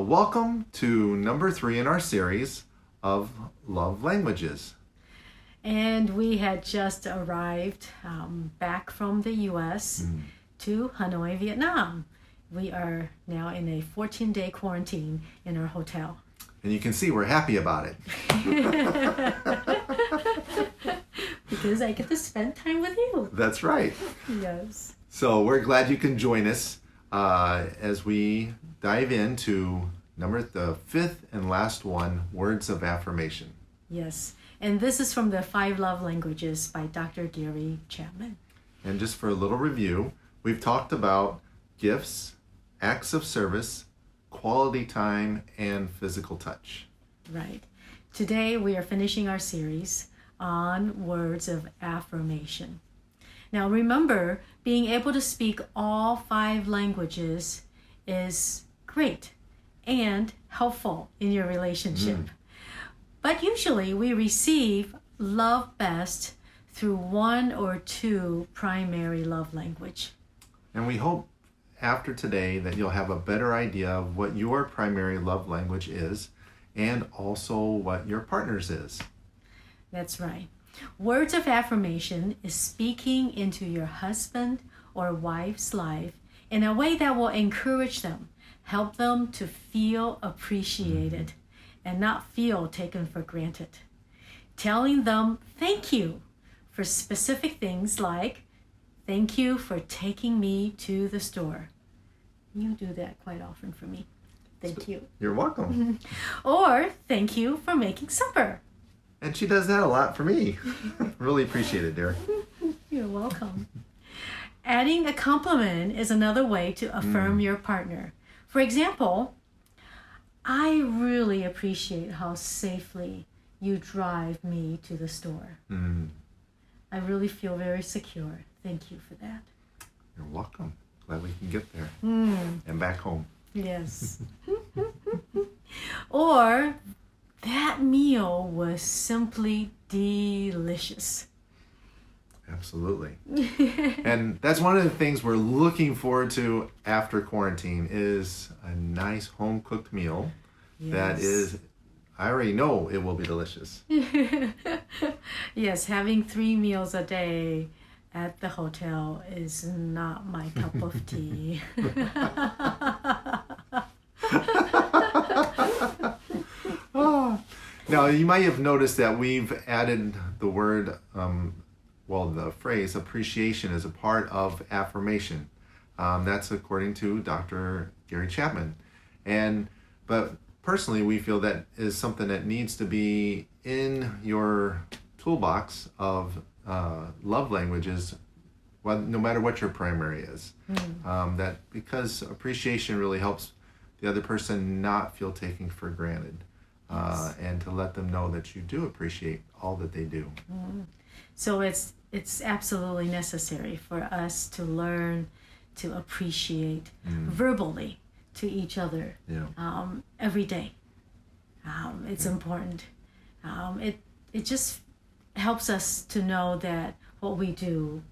Well, welcome to number 3 in our series of love languages. And we had just arrived back from the U.S. to Hanoi, Vietnam. We are now in a 14-day quarantine in our hotel. And you can see we're happy about it. Because I get to spend time with you. That's right. Yes. So we're glad you can join us as we dive into the 5th and last one, words of affirmation. Yes. And this is from the 5 Love Languages by Dr. Gary Chapman. And just for a little review, we've talked about gifts, acts of service, quality time, and physical touch. Right. Today we are finishing our series on words of affirmation. Now remember, being able to speak all 5 languages is great and helpful in your relationship. But usually we receive love best through 1 or 2 primary love language. And we hope after today that you'll have a better idea of what your primary love language is and also what your partner's is. That's right. Words of affirmation is speaking into your husband or wife's life in a way that will encourage them, help them to feel appreciated and not feel taken for granted. Telling them thank you for specific things like, thank you for taking me to the store. You do that quite often for me. Thank you. You're welcome. Or thank you for making supper. And she does that a lot for me. Really appreciate it, dear. You're welcome. Adding a compliment is another way to affirm your partner. For example, I really appreciate how safely you drive me to the store. I really feel very secure. Thank you for that. You're welcome. Glad we can get there and back home. Yes. Or, that meal was simply delicious. Absolutely. And that's one of the things we're looking forward to after quarantine is a nice home-cooked meal. Yes. That is, I already know it will be delicious. Yes, having 3 meals a day at the hotel is not my cup of tea. Now, you might have noticed that we've added the word, the phrase appreciation as a part of affirmation. That's according to Dr. Gary Chapman. But personally, we feel that is something that needs to be in your toolbox of love languages, no matter what your primary is. That because appreciation really helps the other person not feel taken for granted. And to let them know that you do appreciate all that they do. So it's absolutely necessary for us to learn to appreciate verbally to each other every day. It's important. It just helps us to know that what we do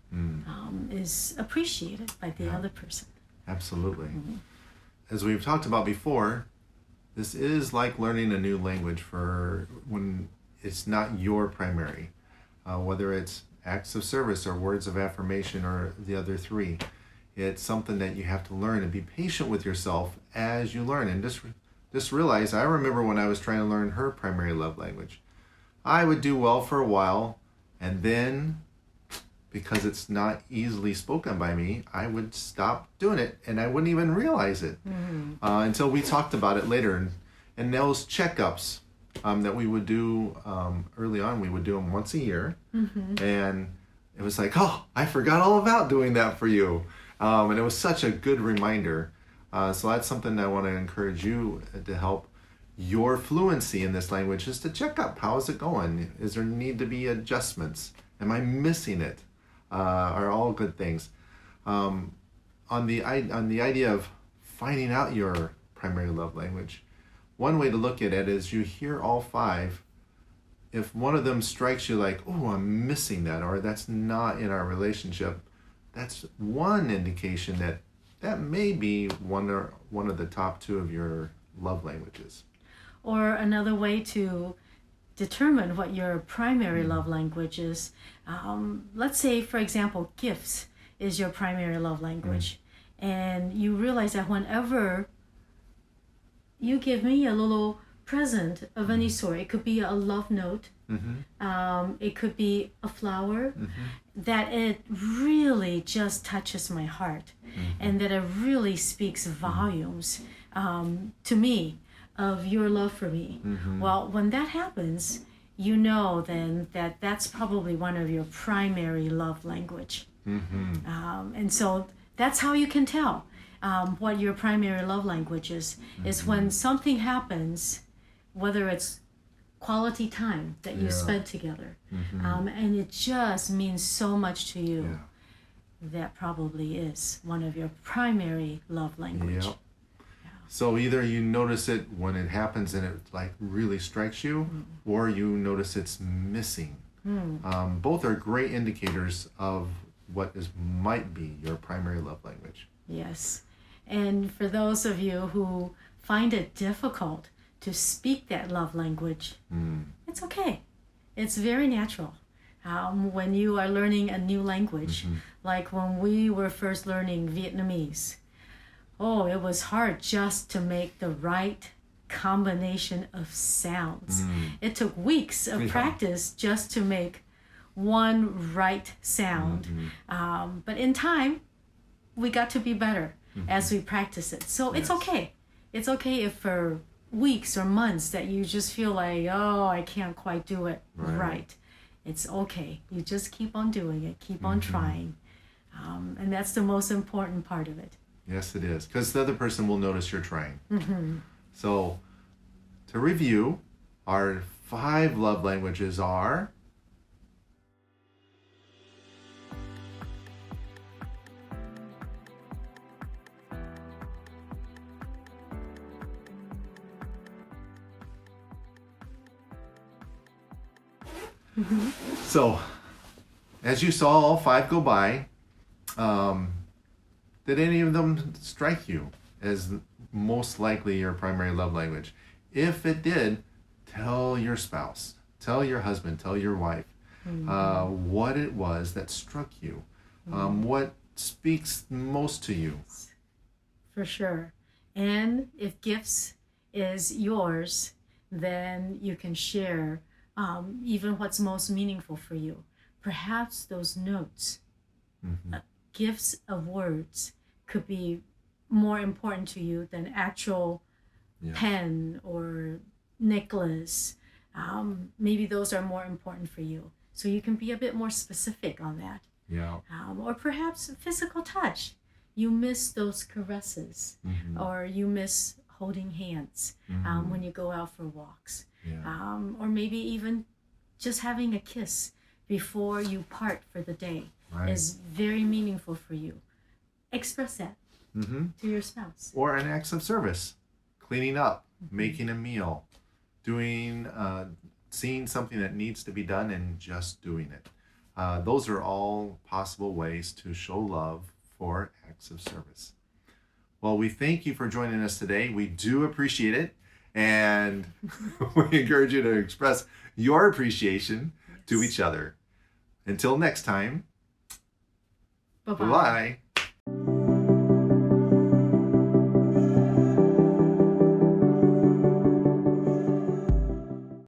is appreciated by the other person. Absolutely. As we've talked about before, this is like learning a new language for when it's not your primary, whether it's acts of service or words of affirmation or the other 3. It's something that you have to learn and be patient with yourself as you learn. And just realize, I remember when I was trying to learn her primary love language, I would do well for a while, and then because it's not easily spoken by me, I would stop doing it and I wouldn't even realize it until we talked about it later. And those checkups that we would do early on, we would do them once a year. And it was like, oh, I forgot all about doing that for you. And it was such a good reminder. So that's something I want to encourage you to help your fluency in this language, is to check up. How is it going? Is there need to be adjustments? Am I missing it? Are all good things. On the idea of finding out your primary love language, one way to look at it is you hear all 5. If one of them strikes you like, oh, I'm missing that, or that's not in our relationship, that's one indication that may be one of the top 2 of your love language is. Or another way to determine what your primary love language is. Let's say, for example, gifts is your primary love language. And you realize that whenever you give me a little present of any sort, it could be a love note, it could be a flower, that it really just touches my heart, and that it really speaks volumes to me of your love for me. Well, when that happens, you know then that that's probably one of your primary love language. And so that's how you can tell what your primary love language is when something happens, whether it's quality time that you spend together, and it just means so much to you. That probably is one of your primary love language. So either you notice it when it happens and it like really strikes you, or you notice it's missing. Both are great indicators of what might be your primary love language. Yes. And for those of you who find it difficult to speak that love language, it's okay. It's very natural. When you are learning a new language, like when we were first learning Vietnamese, it was hard just to make the right combination of sounds. It took weeks of practice just to make one right sound. But in time, we got to be better as we practice it. So it's okay. It's okay if for weeks or months that you just feel like, I can't quite do it right. It's okay. You just keep on doing it. Keep on trying. And that's the most important part of it. Yes, it is. Because the other person will notice you're trying. So to review, our 5 love languages are... So, as you saw all 5 go by, did any of them strike you as most likely your primary love language? If it did, tell your spouse, tell your husband, tell your wife what it was that struck you, what speaks most to you. For sure. And if gifts is yours, then you can share even what's most meaningful for you. Perhaps those notes, gifts of words, could be more important to you than actual pen or necklace. Maybe those are more important for you. So you can be a bit more specific on that. Or perhaps physical touch. You miss those caresses, or you miss holding hands when you go out for walks. Or maybe even just having a kiss before you part for the day is very meaningful for you. Express that to your spouse. Or an acts of service, cleaning up, making a meal, doing, seeing something that needs to be done and just doing it. Those are all possible ways to show love for acts of service. Well, we thank you for joining us today. We do appreciate it. And we encourage you to express your appreciation to each other. Until next time, bye-bye.